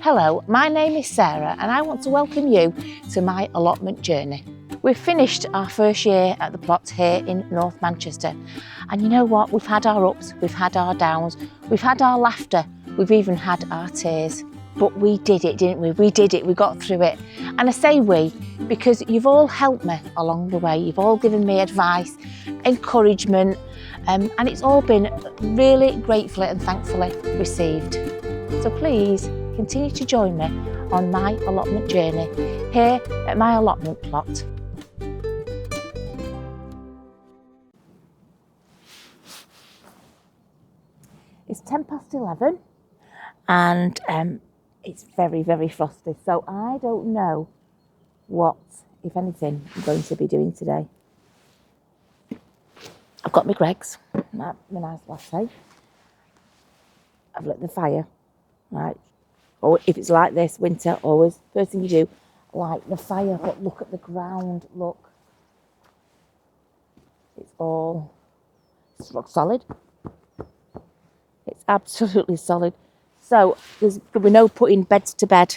Hello, my name is Sarah and I want to welcome you to my allotment journey. We've finished our first year at the plot here in North Manchester, and you know what, we've had our ups, we've had our downs, we've had our laughter, we've even had our tears. But we did it, didn't we? We did it, we got through it. And I say we because you've all helped me along the way. You've all given me advice, encouragement, and it's all been really gratefully and thankfully received. So please continue to join me on my allotment journey here at my allotment plot. It's 11:10 and it's very, very frosty, so I don't know what, if anything, I'm going to be doing today. I've got my Greggs, my nice latte. I've lit the fire, right? Or if it's like this, winter, always, first thing you do, light the fire, but look at the ground, look. It's rock solid. It's absolutely solid. So there'll be no putting beds to bed.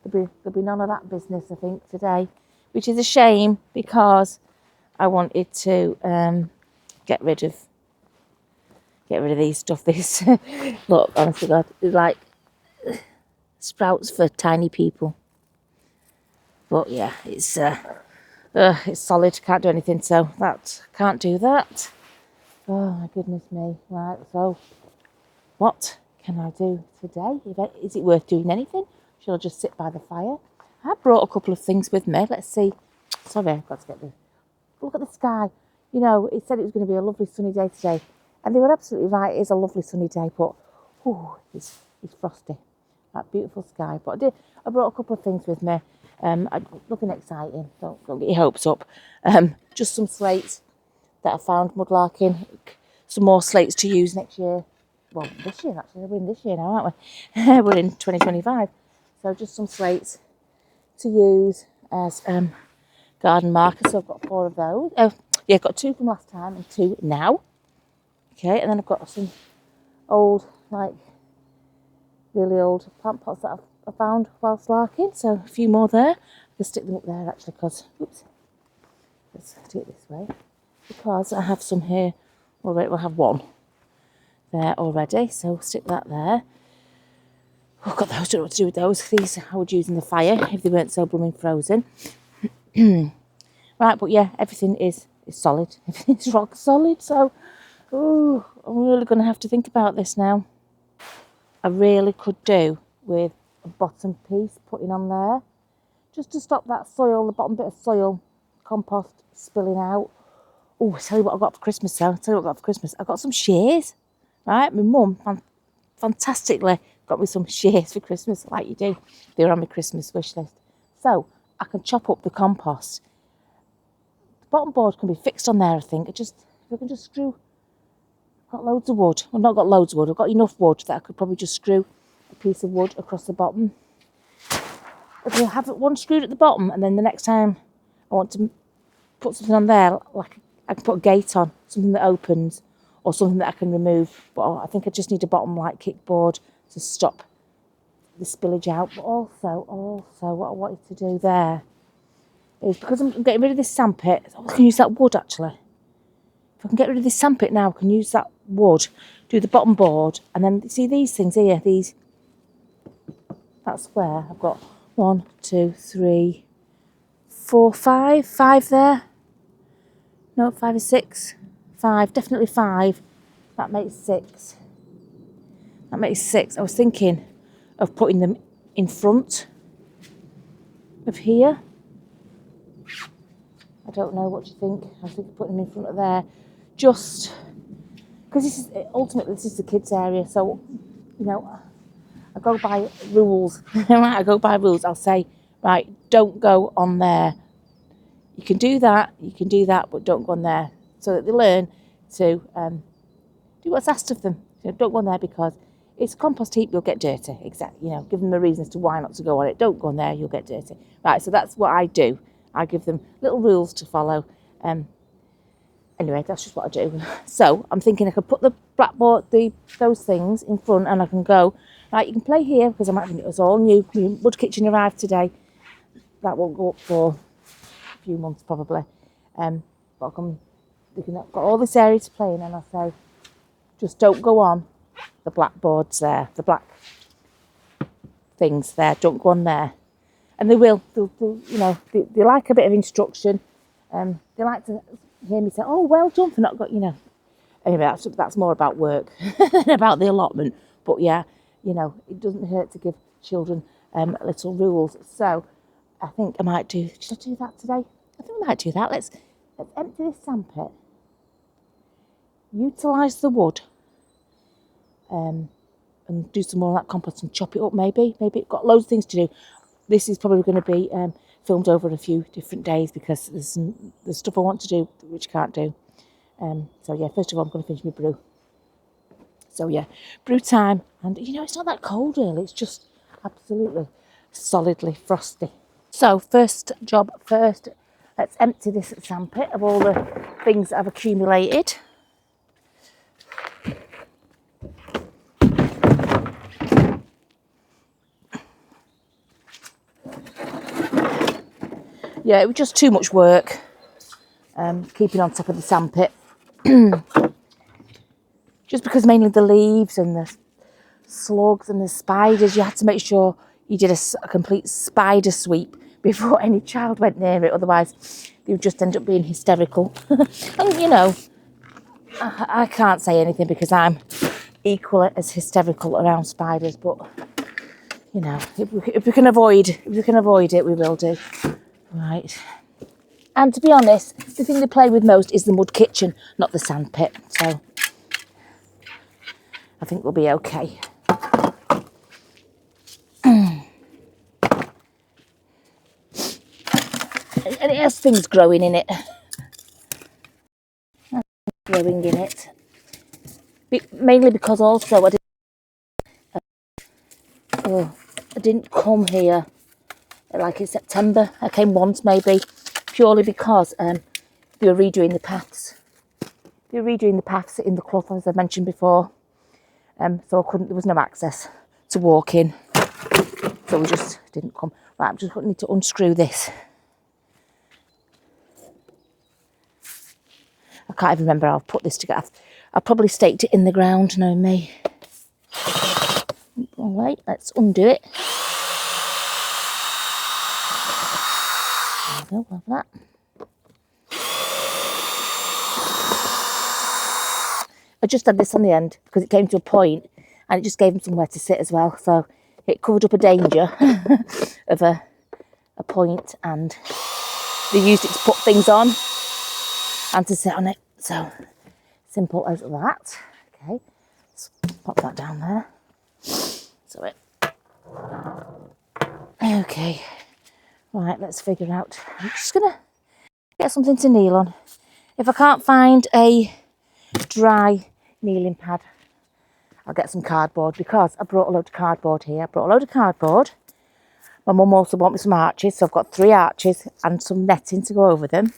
There'll be none of that business, I think, today, which is a shame because I wanted to get rid of these stuff. This look, honestly, God, it's like sprouts for tiny people. But yeah, it's solid. Can't do anything. So can't do that. Oh my goodness me! Right, so what can I do today? Is it worth doing anything? Should I just sit by the fire? I brought a couple of things with me. Let's see. Sorry, I've got to get this. Look at the sky. You know, it said it was going to be a lovely sunny day today. And they were absolutely right. It is a lovely sunny day, but it's frosty. That beautiful sky. But I brought a couple of things with me. Nothing exciting. Don't get your hopes up. Just some slates that I found mudlarking. Some more slates to use next year. Well, this year actually. We're in this year now, aren't we? We're in 2025. So just some slates to use as garden markers. So I've got 4 of those. Yeah, I've got 2 from last time and 2 now. Okay, and then I've got some old, really old plant pots that I found whilst larking. So a few more there. I'll stick them up there actually because, oops, let's do it this way. Because I have some here already. We'll have 1 there already. So we'll stick that there. Oh, I've got those. Don't know what to do with those. These I would use in the fire if they weren't so blooming frozen. Right, but yeah, everything is solid. Everything's rock solid. So, I'm really going to have to think about this now. I really could do with a bottom piece putting on there, just to stop that soil, the bottom bit of soil, compost spilling out. Oh, I'll tell you what I got for Christmas though. I got some shears, right? My mum fantastically got me some shears for Christmas, like you do. They were on my Christmas wish list. So I can chop up the compost. The bottom board can be fixed on there, I think. If I can just screw. Got loads of wood. Well, not got loads of wood. I've got enough wood that I could probably just screw a piece of wood across the bottom. If I have one screwed at the bottom, and then the next time I want to put something on there, like I can put a gate on, something that opens, or something that I can remove. But I think I just need a bottom kickboard to stop the spillage out. But also what I wanted to do there is, because I'm getting rid of this sandpit, I can use that wood actually. If I can get rid of this sandpit now, I can use that wood, do the bottom board, and then see these things here, that's where I've got 1, 2, 3, 4, 5 there. No, 5 or 6. 5, definitely 5. That makes 6. I was thinking of putting them in front of here. I don't know what you think. I was thinking of putting them in front of there. Just because this is the kids' area, so you know I go by rules. Right, I go by rules. I'll say, right, don't go on there. You can do that, but don't go on there, so that they learn to do what's asked of them. You know, don't go on there because it's a compost heap. You'll get dirty. Exactly. You know, give them a reason as to why not to go on it. Don't go on there. You'll get dirty. Right. So that's what I do. I give them little rules to follow. Anyway, that's just what I do. So I'm thinking I could put the blackboard, those things in front, and I can go, right, you can play here, because I'm having it was all new. The wood kitchen arrived today. That won't go up for a few months probably. But I've got all this area to play in, and I say, just don't go on the blackboards there, the black things there, don't go on there. And they will, they like a bit of instruction. They like to hear me say, oh, well done for not got, Anyway, that's more about work than about the allotment. But yeah, it doesn't hurt to give children little rules. So I think I might should I do that today? I think I might do that. Let's empty this sandpit, utilise the wood, and do some more of that compost and chop it up maybe. Maybe it's got loads of things to do. This is probably going to be filmed over a few different days because there's stuff I want to do which I can't do. So yeah, first of all, I'm going to finish my brew. So yeah, brew time. And it's not that cold really. It's just absolutely solidly frosty. So first job first, let's empty this sandpit of all the things that I've accumulated. Yeah, it was just too much work keeping on top of the sandpit. Just because mainly the leaves and the slugs and the spiders, you had to make sure you did a complete spider sweep before any child went near it. Otherwise, they would just end up being hysterical. And, I can't say anything because I'm equally as hysterical around spiders. But, if we can avoid it, we will do. Right. And to be honest, the thing they play with most is the mud kitchen, not the sandpit. So I think we'll be okay. And it has things growing in it. Growing in it. Mainly because also I didn't come here like in September. I came once maybe, purely because they were redoing the paths. They were redoing the paths in the clough, as I mentioned before. So there was no access to walk in. So we just didn't come. Right, I'm just need to unscrew this. I can't even remember how I've put this together. I probably staked it in the ground, knowing me. All right, let's undo it. There we go, like that. I just had this on the end because it came to a point and it just gave them somewhere to sit as well. So it covered up a danger of a point, and they used it to put things on and to sit on it. So simple as that. Okay, let's pop that down there. So okay, right, let's figure out. I'm just gonna get something to kneel on. If I can't find a dry kneeling pad, I'll get some cardboard, because I brought a load of cardboard here. I brought a load of cardboard. My mum also bought me some arches, so I've got 3 arches and some netting to go over them.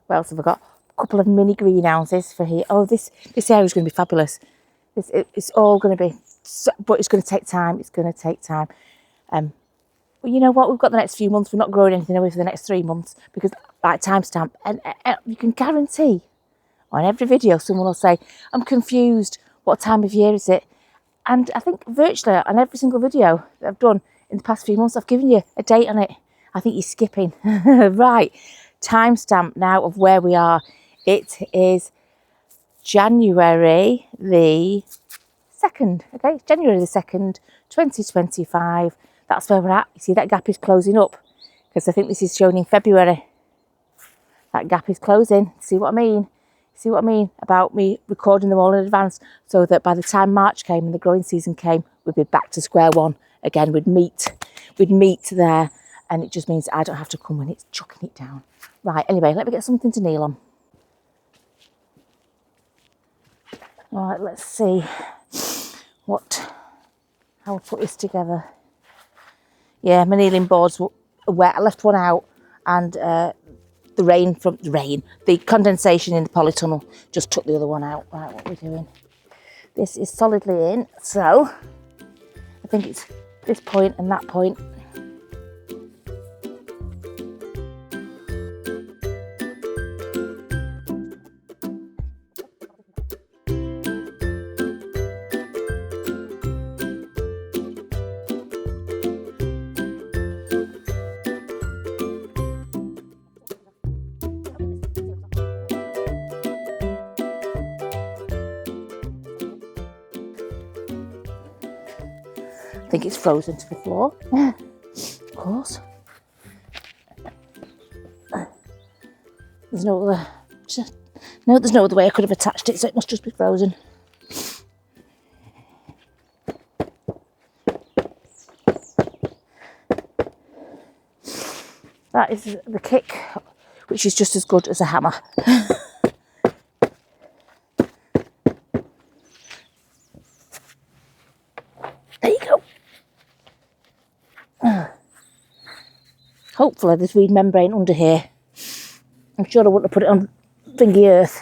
What else have I got? A couple of mini greenhouses for here. Oh, this area is going to be fabulous. It's all going to be, but it's going to take time. It's going to take time. Well, you know what? We've got the next few months. We're not growing anything away for the next 3 months because, like, timestamp. And you can guarantee on every video someone will say, I'm confused. What time of year is it? And I think virtually on every single video that I've done in the past few months, I've given you a date on it. I think you're skipping. Right. Timestamp now of where we are. It is January the 2nd. Okay, January the 2nd, 2025. That's where we're at. You see that gap is closing up because I think this is shown in February. That gap is closing. See what I mean? See what I mean about me recording them all in advance, so that by the time March came and the growing season came, we'd be back to square one again. We'd meet there, and it just means I don't have to come when it's chucking it down. Right, anyway, let me get something to kneel on. All right, let's see how I put this together. Yeah, my kneeling boards were wet. I left one out, and the condensation in the polytunnel just took the other one out. Right, what are we doing? This is solidly in, so I think it's this point and that point. I think it's frozen to the floor. Of course. There's no other way I could have attached it, so it must just be frozen. That is the kick, which is just as good as a hammer. There you go. Hopefully there's weed membrane under here. I'm sure I wouldn't have put it on thingy earth.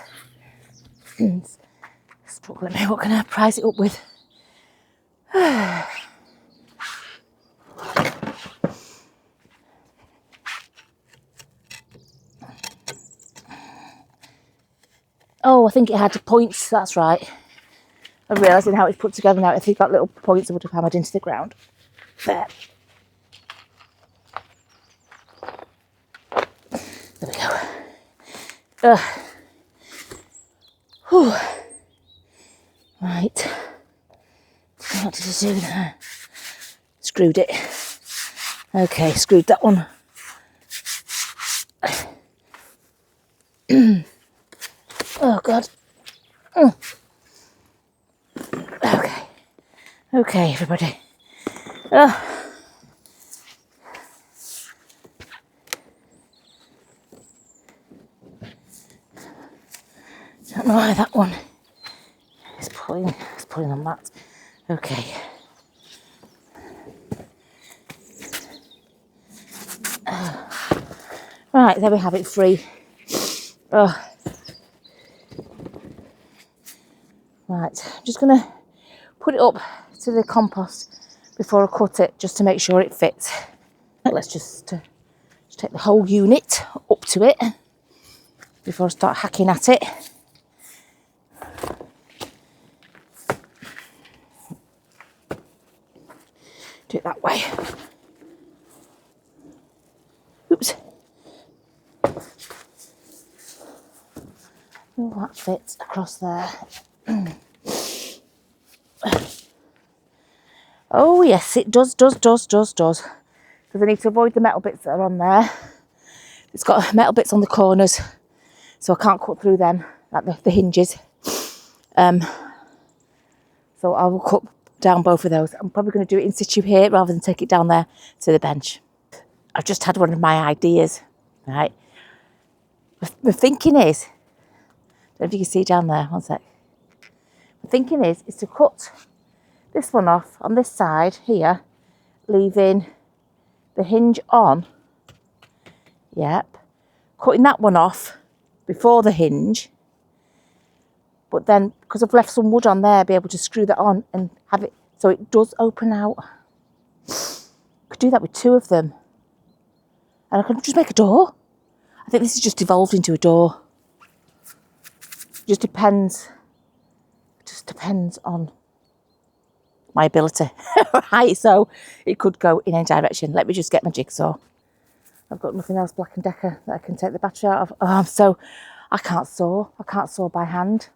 Struggling now, what can I price it up with? Oh, I think it had points, that's right. I'm realising how it's put together now. If it got little points, I would have hammered into the ground. There. There we go. Whew. Right. What did I do there? Screwed it. Okay, screwed that one. Oh God. Okay, everybody. Don't know why that one is pulling on that. Okay. Right, there we have it, free. Right, I'm just going to put it up to the compost before I cut it, just to make sure it fits. Let's just take the whole unit up to it before I start hacking at it. Do it that way. Oops. Oh, that fits across there. Oh yes, it does. Because I need to avoid the metal bits that are on there. It's got metal bits on the corners, so I can't cut through them, like the hinges. So I will cut down both of those. I'm probably going to do it in situ here rather than take it down there to the bench. I've just had one of my ideas, right? My thinking is, I don't know if you can see down there, one sec. My thinking is to cut this one off on this side here, leaving the hinge on. Yep. Cutting that one off before the hinge. But then, because I've left some wood on there, be able to screw that on and have it so it does open out. Could do that with two of them. And I could just make a door. I think this has just evolved into a door. Just depends. It just depends on my ability. Right, so it could go in any direction. Let me just get my jigsaw. I've got nothing else Black & Decker that I can take the battery out of. Oh, I can't saw. I can't saw by hand.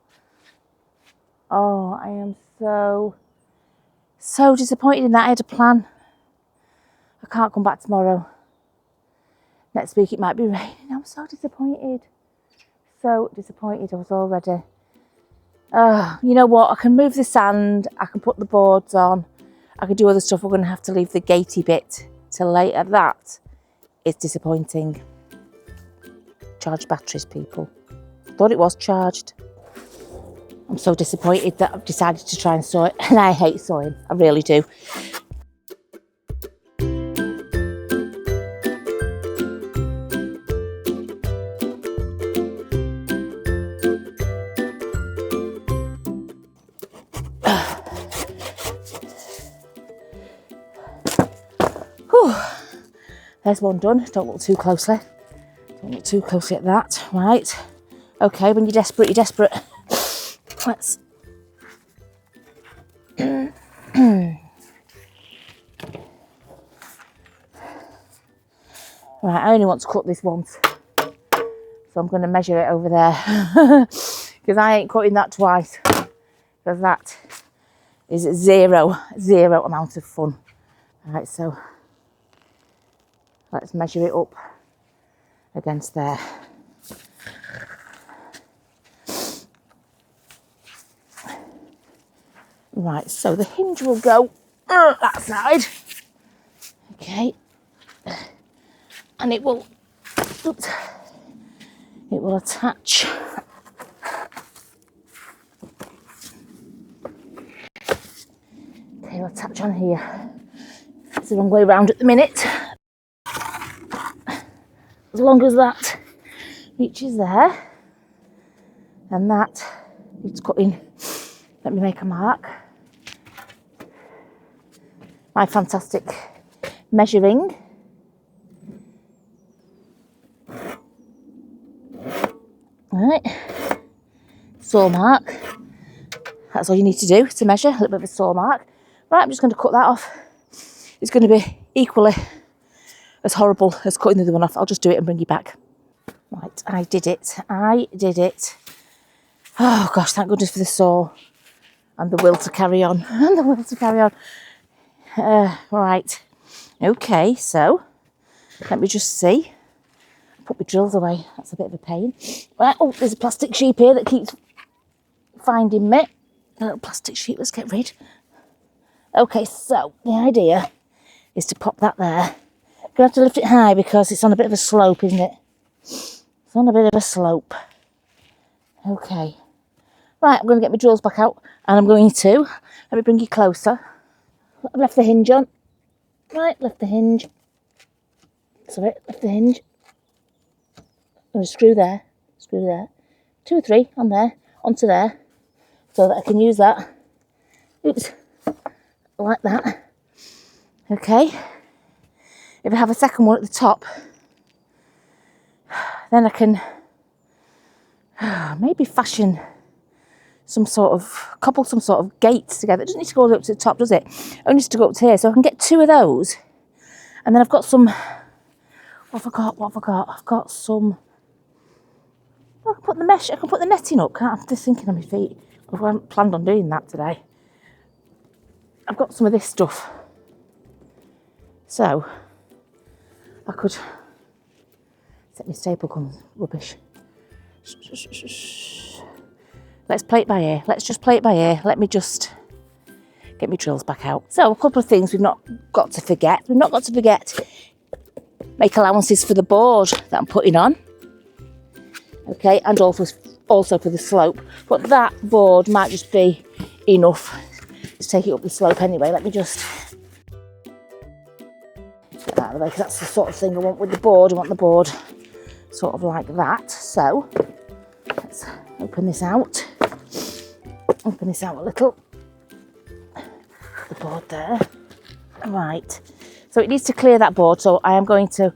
Oh, I am so disappointed in that. I had a plan. I can't come back tomorrow. Next week it might be raining. I'm so disappointed. So disappointed I was already. You know what? I can move the sand. I can put the boards on. I can do other stuff. We're going to have to leave the gatey bit till later. That is disappointing. Charged batteries, people. Thought it was charged. I'm so disappointed that I've decided to try and saw it. And I hate sawing. I really do. There's one done. Don't look too closely. Don't look too closely at that. Right. Okay, when you're desperate, you're desperate. Let's... Right, I only want to cut this once. So I'm going to measure it over there. Because I ain't cutting that twice. Because that is zero amount of fun. Right, so let's measure it up against there. Right, so the hinge will go that side. Okay. And it will, oops, it will attach. Okay, it'll attach on here. It's the wrong way around at the minute. As long as that reaches there, and that needs cutting. Let me make a mark. My fantastic measuring. Right, saw mark. That's all you need to do to measure, a little bit of a saw mark. Right, I'm just going to cut that off. It's going to be equally as horrible as cutting the other one off. I'll just do it and bring you back. Right, I did it. Oh gosh, thank goodness for the saw and the will to carry on. Right, okay, so let me just see. Put my drills away, that's a bit of a pain. Right, oh, there's a plastic sheep here that keeps finding me. A little plastic sheep, let's get rid. Okay, so the idea is to pop that there. I'm gonna have to lift it high because it's on a bit of a slope, isn't it? It's on a bit of a slope. Okay. Right, I'm going to get my drills back out and I'm going to, let me bring you closer. I've left the hinge on. Right, left the hinge. Sorry, left the hinge. I'm going to screw there. 2 or 3 on there, onto there, so that I can use that. Oops, like that. Okay. If I have a second one at the top, then I can maybe fashion some sort of, cobble some sort of gates together. It doesn't need to go all the way up to the top, does it? It only needs to go up to here, so I can get 2 of those. And then I've got some, what have I got? I've got some, I can put the mesh, I can put the netting up, can't I? I'm just thinking on my feet. I haven't planned on doing that today. I've got some of this stuff. So, I could, set my staple gun rubbish. Let's play it by ear. Let's just play it by ear. Let me just get my drills back out. So, a couple of things we've not got to forget. We've not got to forget, make allowances for the board that I'm putting on. Okay, and also for the slope. But that board might just be enough to take it up the slope anyway. Let me just get that out of the way, because that's the sort of thing I want with the board. I want the board sort of like that. So let's open this out. Open this out a little. The board there. Right. So it needs to clear that board. So I am going to,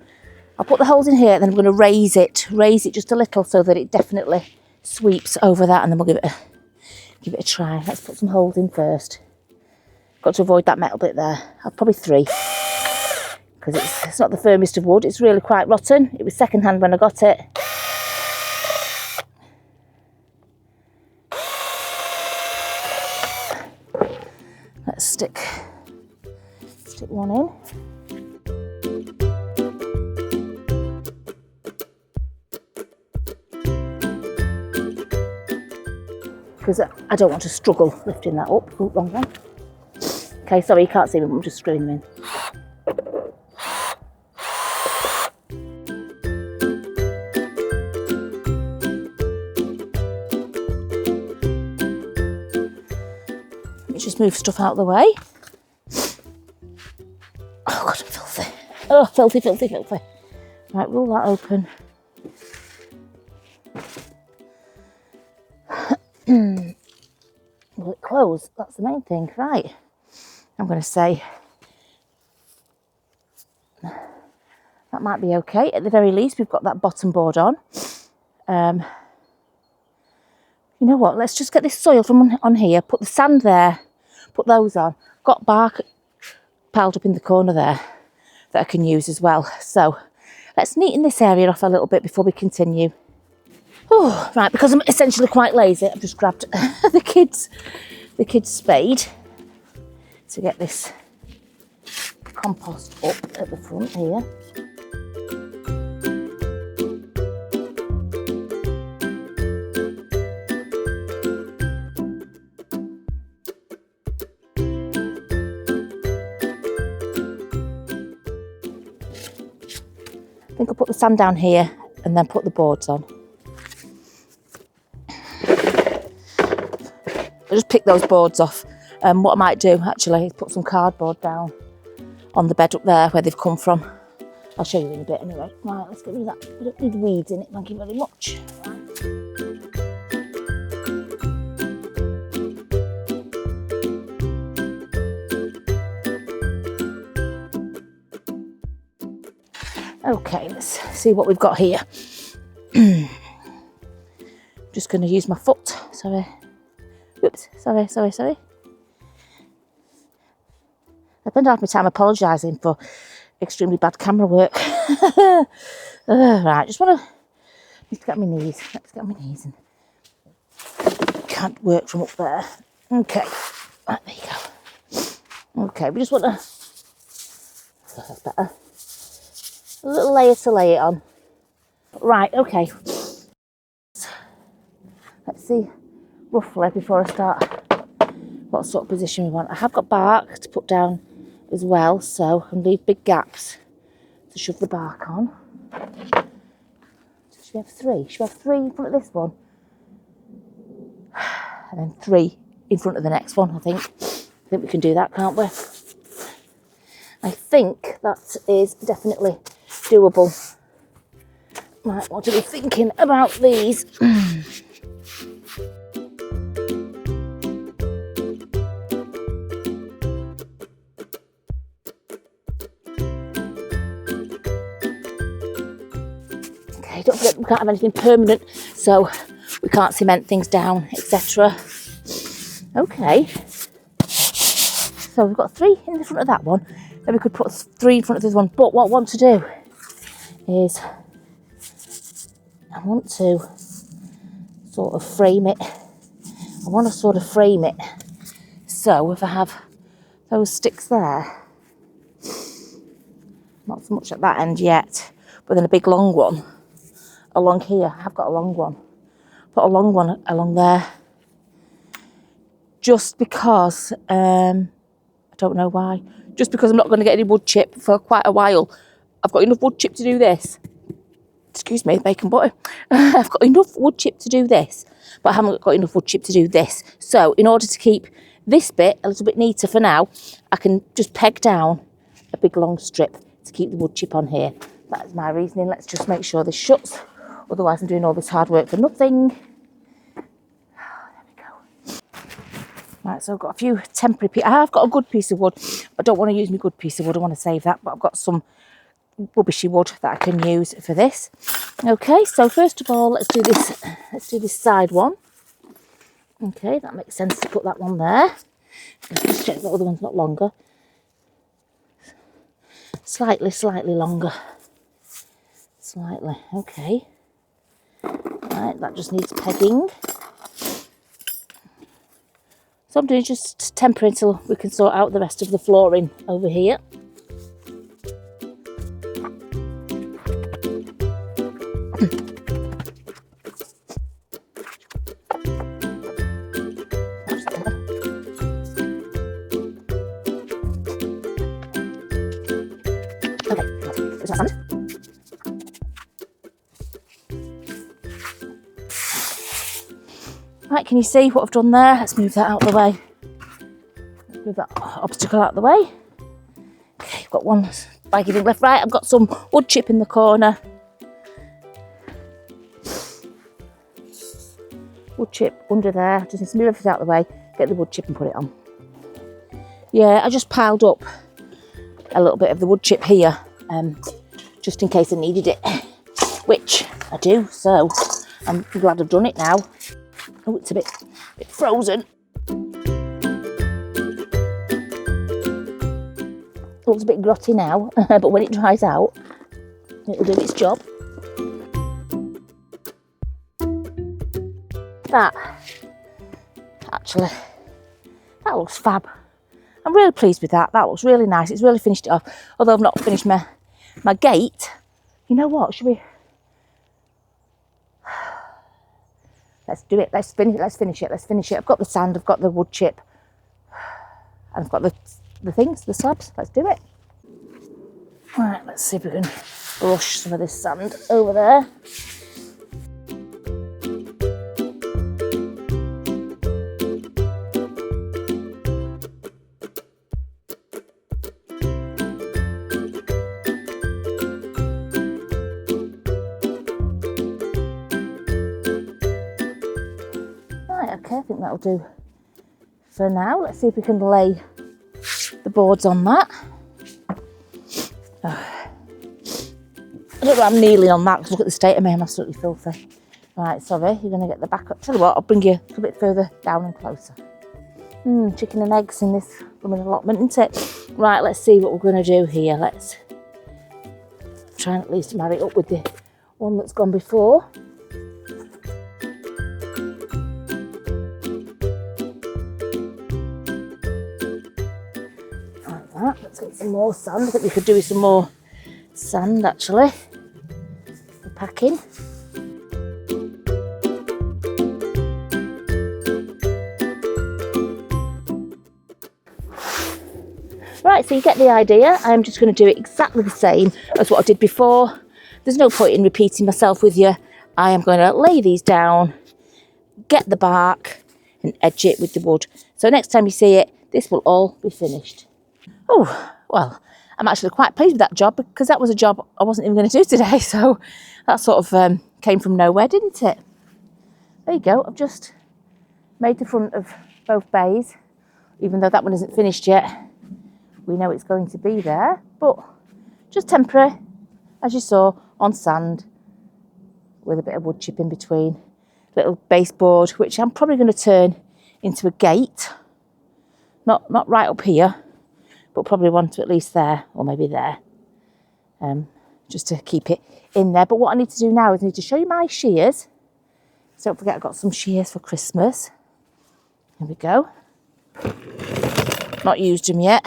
I'll put the holes in here and then I'm going to raise it just a little so that it definitely sweeps over that, and then we'll give it a try. Let's put some holes in first. Got to avoid that metal bit there. I'll probably 3, because it's not the firmest of wood. It's really quite rotten. It was second hand when I got it. Let's stick one in. Because I don't want to struggle lifting that up. Oh, wrong one. Okay, sorry, you can't see me, but I'm just screwing them in. Let me just move stuff out of the way. Oh God, I'm filthy. Oh, filthy. Right, roll that open. Will it close? That's the main thing. Right. I'm going to say That might be okay. At the very least, we've got that bottom board on. You know what? Let's just get this soil from on here, put the sand there, put those on. Got bark piled up in the corner there that I can use as well. So let's neaten this area off a little bit before we continue. Oh, right, because I'm essentially quite lazy, I've just grabbed the kids' spade to get this compost up at the front here. I think I'll put the sand down here and then put the boards on. I'll just pick those boards off. What I might do actually is put some cardboard down on the bed up there where they've come from. I'll show you in a bit anyway. Right, let's get rid of that. We don't need weeds in it, thank you very much. Okay, let's see what we've got here. Just going to use my foot. Sorry. Oops, sorry. I spend half my time apologising for extremely bad camera work. Right, just want to get my knees. Let's get my knees in. Can't work from up there. Okay, right, there you go. Okay, we just want to. That's better. A little layer to lay it on. Right, okay. Let's see roughly before I start what sort of position we want. I have got bark to put down as well, so I can leave big gaps to shove the bark on. Should we have three? Should we have three in front of this one? And then three in front of the next one, I think. I think we can do that, can't we? I think that is definitely doable. Right, what are we thinking about these? Okay, don't forget we can't have anything permanent, so we can't cement things down, etc. Okay, so we've got three in the front of that one, then we could put three in front of this one, but what I want to do is I want to sort of frame it. I want to sort of frame it. So if I have those sticks there, not so much at that end yet, but then a big long one along here. I've got a long one. Put a long one along there. Just because, I don't know why. Just because I'm not going to get any wood chip for quite a while. I've got enough wood chip to do this. Excuse me, bacon butter. I've got enough wood chip to do this, but I haven't got enough wood chip to do this. So in order to keep this bit a little bit neater for now, I can just peg down a big long strip to keep the wood chip on here. That is my reasoning. Let's just make sure this shuts. Otherwise I'm doing all this hard work for nothing. There we go. Right, so I've got a few temporary pieces. I have got a good piece of wood. I don't want to use my good piece of wood. I want to save that, but I've got some rubbishy wood that I can use for this. Okay, so first of all, let's do this side one. Okay, that makes sense to put that one there. Let's just check the other one's not longer. Slightly longer. Slightly, okay. Right, that just needs pegging. So I'm doing just temporary until we can sort out the rest of the flooring over here. Right, can you see what I've done there? Let's move that out of the way. Let's move that obstacle out of the way. Okay, I've got one baggy thing left. Right, I've got some wood chip in the corner. Wood chip under there. Just need to move everything out of the way, get the wood chip and put it on. Yeah, I just piled up a little bit of the wood chip here, just in case I needed it, which I do, so I'm glad I've done it now. Oh, it's a bit frozen. Looks a bit grotty now, but when it dries out, it'll do its job. That looks fab. I'm really pleased with that. That looks really nice. It's really finished it off. Although I've not finished my gate. You know what? Should we? Let's do it. Let's finish it. I've got the sand. I've got the wood chip. And I've got the slabs. Let's do it. Right, let's see if we can brush some of this sand over there. Okay, I think that'll do for now. Let's see if we can lay the boards on that. I don't know, I'm kneeling on that because look at the state of me, I'm absolutely filthy. Right, sorry, you're going to get the back up. Tell you what, I'll bring you a little bit further down and closer. Chicken and eggs in this blooming allotment, isn't it? Right, let's see what we're going to do here. Let's try and at least marry it up with the one that's gone before. Let's get some more sand. I think we could do with some more sand actually. The packing. Right, so you get the idea. I'm just going to do it exactly the same as what I did before. There's no point in repeating myself with you. I am going to lay these down, get the bark and edge it with the wood. So next time you see it, this will all be finished. Oh, well, I'm actually quite pleased with that job because that was a job I wasn't even going to do today. So that sort of came from nowhere, didn't it? There you go. I've just made the front of both bays, even though that one isn't finished yet. We know it's going to be there, but just temporary, as you saw, on sand with a bit of wood chip in between. Little baseboard, which I'm probably going to turn into a gate. Not right up here, but probably one to at least there, or maybe there, just to keep it in there. But what I need to do now is I need to show you my shears. So don't forget I've got some shears for Christmas. Here we go. Not used them yet.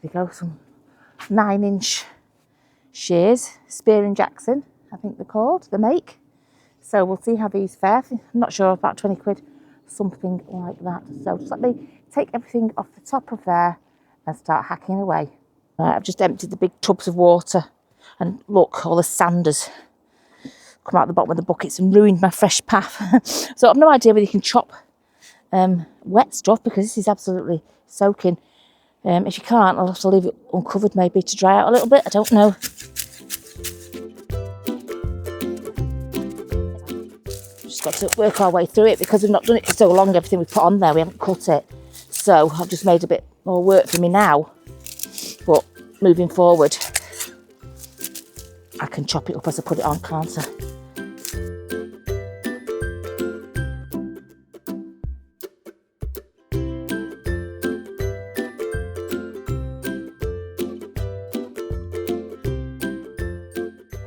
Here we go, some 9-inch shears, Spear and Jackson, I think they're called, the make. So we'll see how these fare. I'm not sure, about 20 quid, something like that. So just let me take everything off the top of there and start hacking away. Right, I've just emptied the big tubs of water and look, all the sand has come out the bottom of the buckets and ruined my fresh path. So I've no idea whether you can chop wet stuff because this is absolutely soaking. If you can't, I'll have to leave it uncovered maybe to dry out a little bit, I don't know. Just got to work our way through it because we've not done it for so long, everything we put on there, we haven't cut it. So I've just made a bit more work for me now, but moving forward, I can chop it up as I put it on, can't I?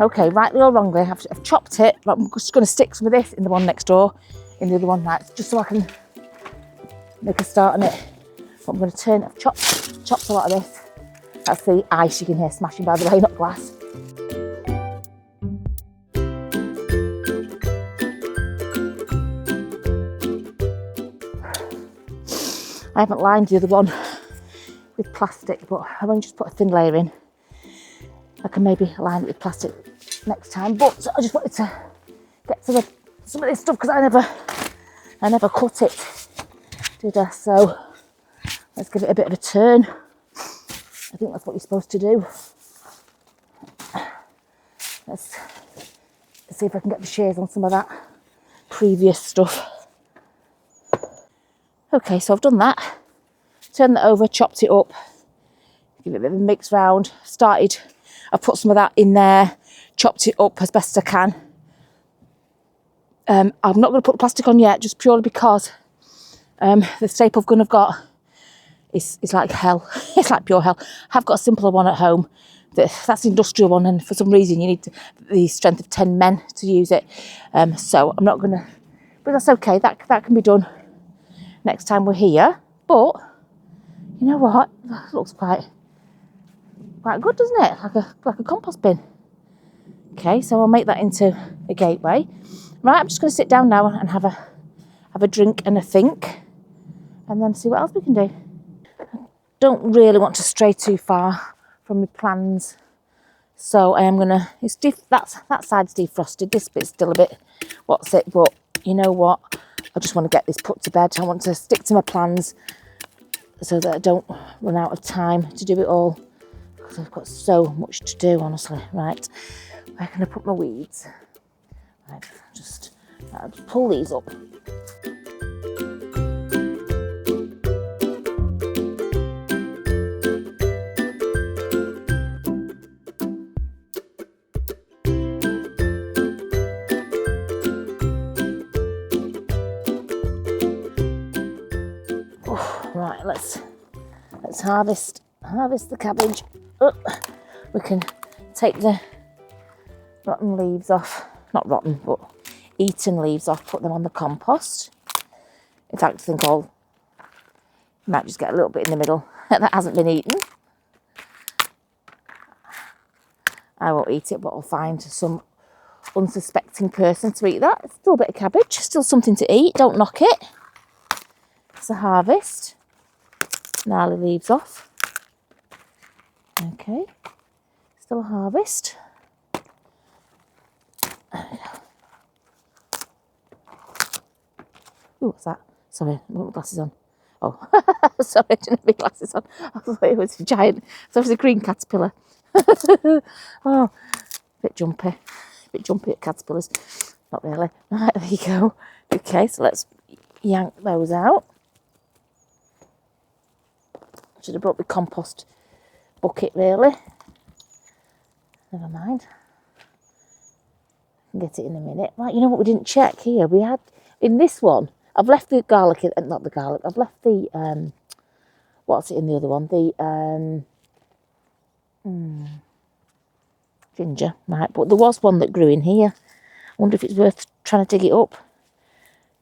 Okay, rightly or wrongly, I've chopped it, but I'm just going to stick some of this in the one next door, in the other one, right, just so I can make a start on it. But I'm going to turn it, I've chopped a lot of this. That's the ice you can hear smashing, by the way, not glass. I haven't lined the other one with plastic, but I've only just put a thin layer in. I can maybe line it with plastic next time, but I just wanted to get to some of this stuff because I never cut it, did I? So let's give it a bit of a turn. I think that's what you're supposed to do. Let's see if I can get the shears on some of that previous stuff. Okay, so I've done that. Turned that over, chopped it up, give it a bit of a mix round. I've put some of that in there, chopped it up as best I can. I'm not going to put the plastic on yet, just purely because the staple gun I've got is like hell. It's like pure hell. I've got a simpler one at home. That's the industrial one, and for some reason you need the strength of 10 men to use it. So I'm not going to, but that's okay. That can be done next time we're here. But you know what? That looks quite good, doesn't it? Like a compost bin. Okay, so I'll make that into a gateway. Right, I'm just going to sit down now and have a drink and a think, and then see what else we can do. Don't really want to stray too far from my plans, so I am gonna. That side's defrosted. This bit's still a bit. What's it? But you know what? I just want to get this put to bed. I want to stick to my plans so that I don't run out of time to do it all, because I've got so much to do, honestly. Right, where can I put my weeds? Right, just pull these up. Oh, right, let's harvest the cabbage. We can take the rotten leaves off. Not rotten, but eaten leaves off, put them on the compost. In fact, I think you might just get a little bit in the middle that hasn't been eaten. I won't eat it, but I'll find some unsuspecting person to eat that. It's still a bit of cabbage, still something to eat, don't knock it. It's a harvest. Gnarly leaves off. Okay, still a harvest. Ooh, what's that? Sorry, I put my glasses on. Oh, sorry, I didn't have my glasses on. I thought it was a giant. So it was a green caterpillar. Oh, bit jumpy at caterpillars. Not really. Right, there you go. Okay, so let's yank those out. Should have brought my compost bucket, really. Never mind. I can get it in a minute. Right, you know what we didn't check here? We had, in this one, I've left the garlic, not the garlic, I've left the, what's it in the other one? The, ginger, right, but there was one that grew in here. I wonder if it's worth trying to dig it up.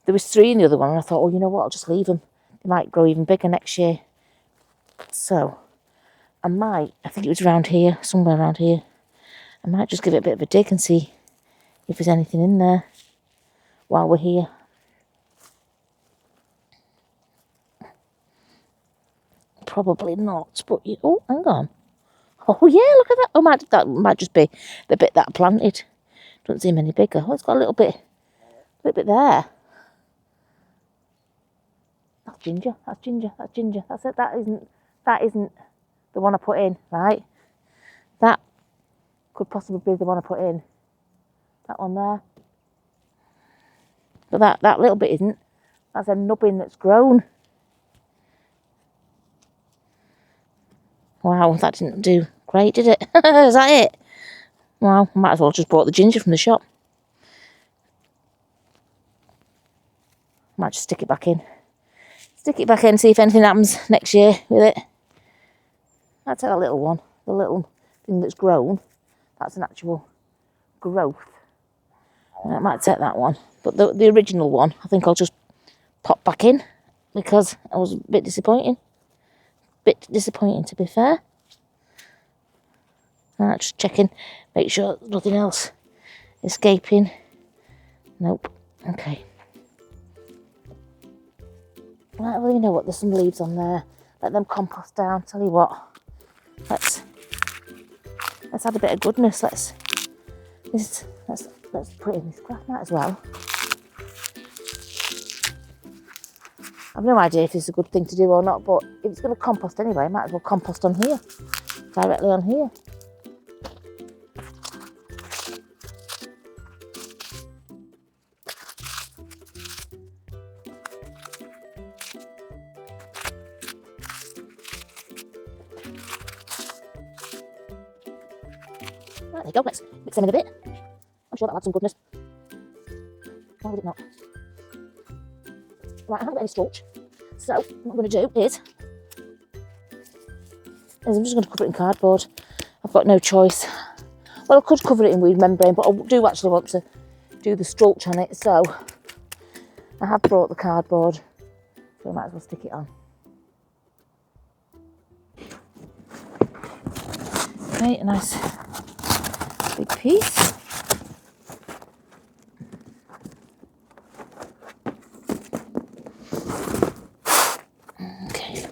There was 3 in the other one, and I thought, oh, you know what, I'll just leave them. They might grow even bigger next year. So, I think it was around here, somewhere around here. I might just give it a bit of a dig and see if there's anything in there while we're here. Probably not, but oh, hang on. Oh yeah, look at that. Oh, that might just be the bit that I planted. Doesn't seem any bigger. Oh, it's got a little bit there. That's ginger. That's it. That isn't the one I put in, right? That could possibly be the one I put in. That one there. But that little bit isn't. That's a nubbin that's grown. Wow, that didn't do great, did it? Is that it? Well, I might as well just bought the ginger from the shop. Might just stick it back in. See if anything happens next year with it. I'll take that little one, the little thing that's grown. That's an actual growth. I might take that one. But the original one, I think I'll just pop back in, because I was a bit disappointing. To be fair. Right, just checking, make sure there's nothing else escaping. Nope. Okay. Right, well, you know what, there's some leaves on there. Let them compost down. Tell you what, let's add a bit of goodness. Let's put it in this grass mat as well. I've no idea if it's a good thing to do or not, but if it's going to compost anyway, I might as well compost on here, directly on here. you go, let's mix them in a bit. I'm sure that'll add some goodness. Why would it not? Right, I haven't got any starch. So what I'm going to do is I'm just going to cover it in cardboard. I've got no choice. Well, I could cover it in weed membrane, but I do actually want to do the starch on it. So I have brought the cardboard, so I might as well stick it on. Okay, a nice big piece. Okay.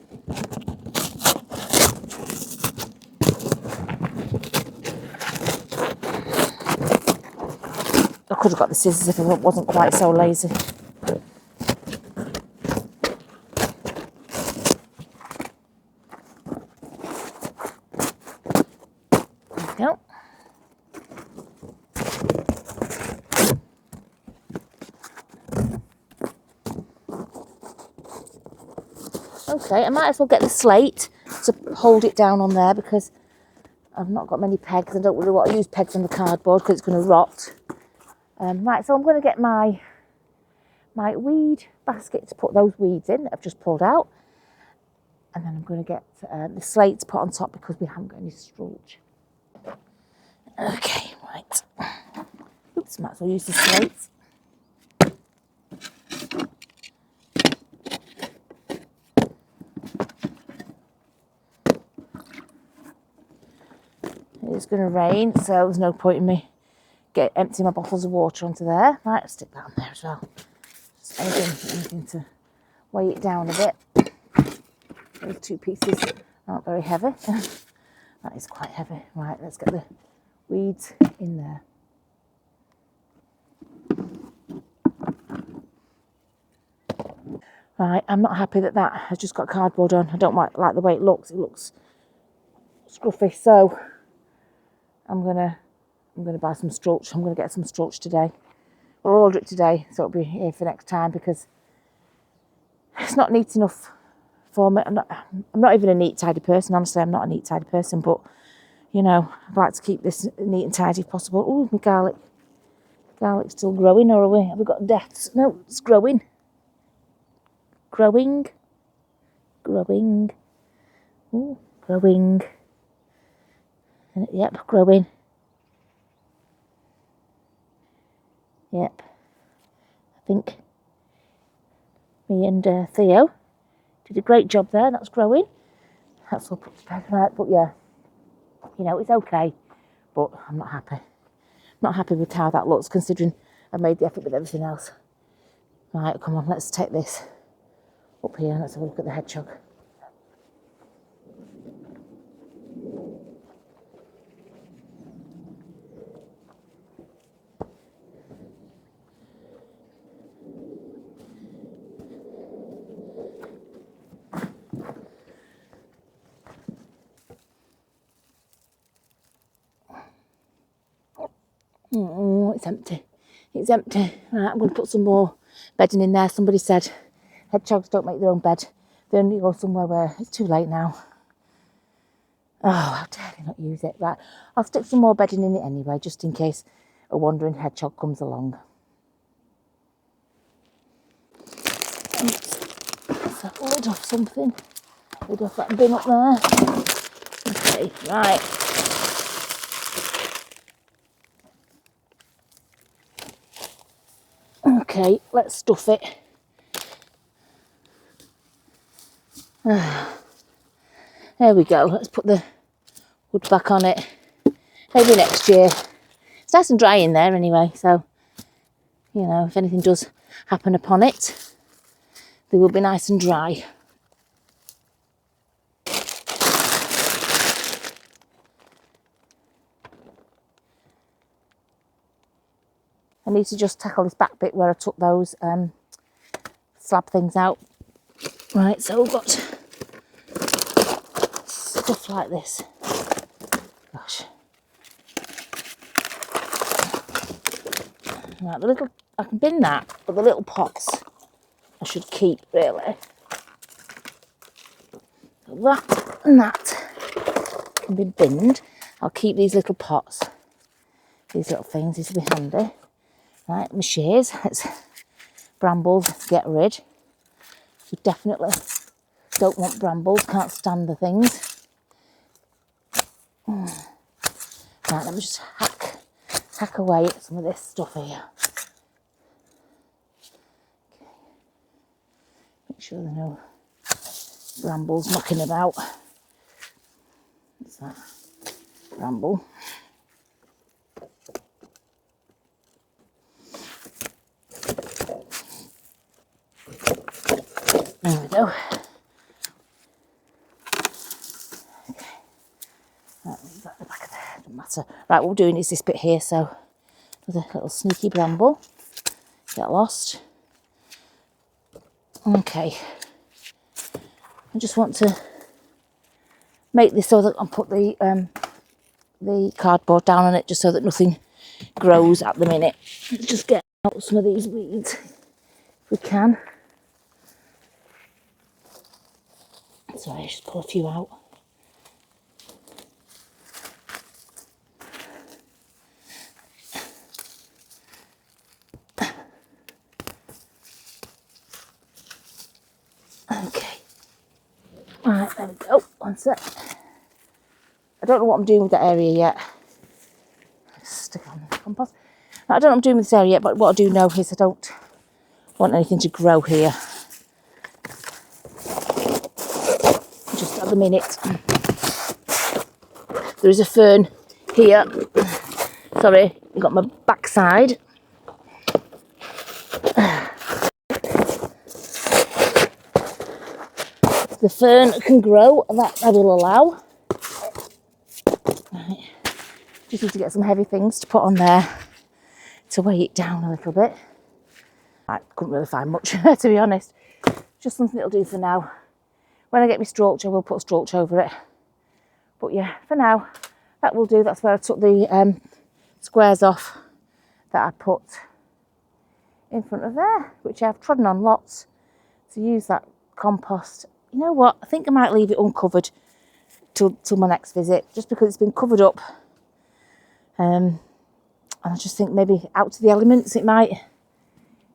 I could have got the scissors if I wasn't quite so lazy. There we go. Okay, I might as well get the slate to hold it down on there because I've not got many pegs. I don't really want to use pegs on the cardboard because it's going to rot. Right, so I'm going to get my weed basket to put those weeds in that I've just pulled out. And then I'm going to get the slate to put on top because we haven't got any starch. Okay, right. Oops, might as well use the slates. It's going to rain, so there's no point in me emptying my bottles of water onto there. Right, I'll stick that on there as well. Just anything to weigh it down a bit. Those two pieces aren't very heavy. That is quite heavy. Right, let's get the weeds in there. Right, I'm not happy that has just got cardboard on. I don't like the way it looks. It looks scruffy, so I'm gonna buy some starch. I'm gonna get some starch today. We'll order it today, so it'll be here for next time because it's not neat enough for me. I'm not even a neat, tidy person. Honestly, I'm not a neat, tidy person, but you know, I'd like to keep this neat and tidy if possible. Oh, my garlic. Garlic's still growing, or have we got deaths? No, it's growing. Growing. Ooh, growing. Yep, growing. Yep. I think me and Theo did a great job there. That's growing. That's all put to bed, right? But yeah, you know, it's okay. But I'm not happy. Not happy with how that looks, considering I made the effort with everything else. Right, come on, let's take this up here. Let's have a look at the hedgehog. Oh, it's empty. It's empty. Right, I'm going to put some more bedding in there. Somebody said hedgehogs don't make their own bed. They only go somewhere where it's too late now. Oh, how dare they not use it. Right, I'll stick some more bedding in it anyway, just in case a wandering hedgehog comes along. Let's have a lid off something. Lid off that bin up there. Okay, right. Okay, let's stuff it. There we go. Let's put the wood back on it. Maybe next year. It's nice and dry in there anyway, so, you know, if anything does happen upon it, they will be nice and dry. I need to just tackle this back bit where I took those slab things out. Right, so we've got stuff like this. Gosh. Right, I can bin that, but the little pots I should keep, really. That and that can be binned. I'll keep these little pots. these little things. These will be handy. Right, my shears. It's brambles to get rid. We definitely don't want brambles. Can't stand the things. Right, let me just hack away at some of this stuff here. Okay. Make sure there are no brambles knocking about. What's that? Bramble. There we go. Okay. Right, leave that at the back of there, doesn't matter. Right, what we're doing is this bit here, so there's a little sneaky bramble. Get lost. Okay. I just want to make this so that I put the cardboard down on it, just so that nothing grows at the minute. Let's just get out some of these weeds if we can. Sorry, I just pull a few out. Okay. Right, there we go. One sec. I don't know what I'm doing with that area yet. Stick on the compost. I don't know what I'm doing with this area yet, but what I do know is I don't want anything to grow here. Just at the minute. There is a fern here. Sorry, I've got my backside. The fern can grow, that I will allow. Right. Just need to get some heavy things to put on there to weigh it down a little bit. I couldn't really find much, to be honest. Just something that'll do for now. When I get my stroke, I will put a stroke over it. But yeah, for now, that will do. That's where I took the squares off that I put in front of there, which I've trodden on lots to use that compost. You know what? I think I might leave it uncovered till my next visit, just because it's been covered up. And I just think maybe out to the elements it might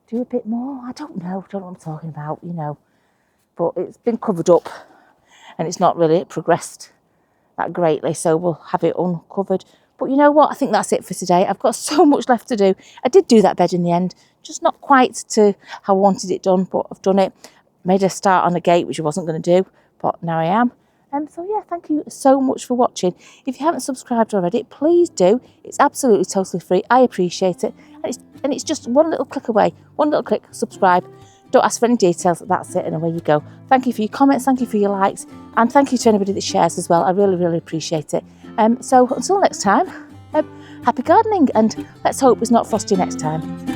do a bit more. I don't know what I'm talking about, you know. But it's been covered up and it's not really progressed that greatly, so we'll have it uncovered. But you know what? I think that's it for today. I've got so much left to do. I did do that bed in the end, just not quite to how I wanted it done, but I've done it. Made a start on a gate, which I wasn't going to do, but now I am. So yeah, thank you so much for watching. If you haven't subscribed already, please do. It's absolutely totally free. I appreciate it. And it's just one little click away. One little click, subscribe. Don't ask for any details. That's it, and away you go. Thank you for your comments. Thank you for your likes. And thank you to anybody that shares as well. I really, really appreciate it. So until next time, happy gardening, and let's hope it's not frosty next time.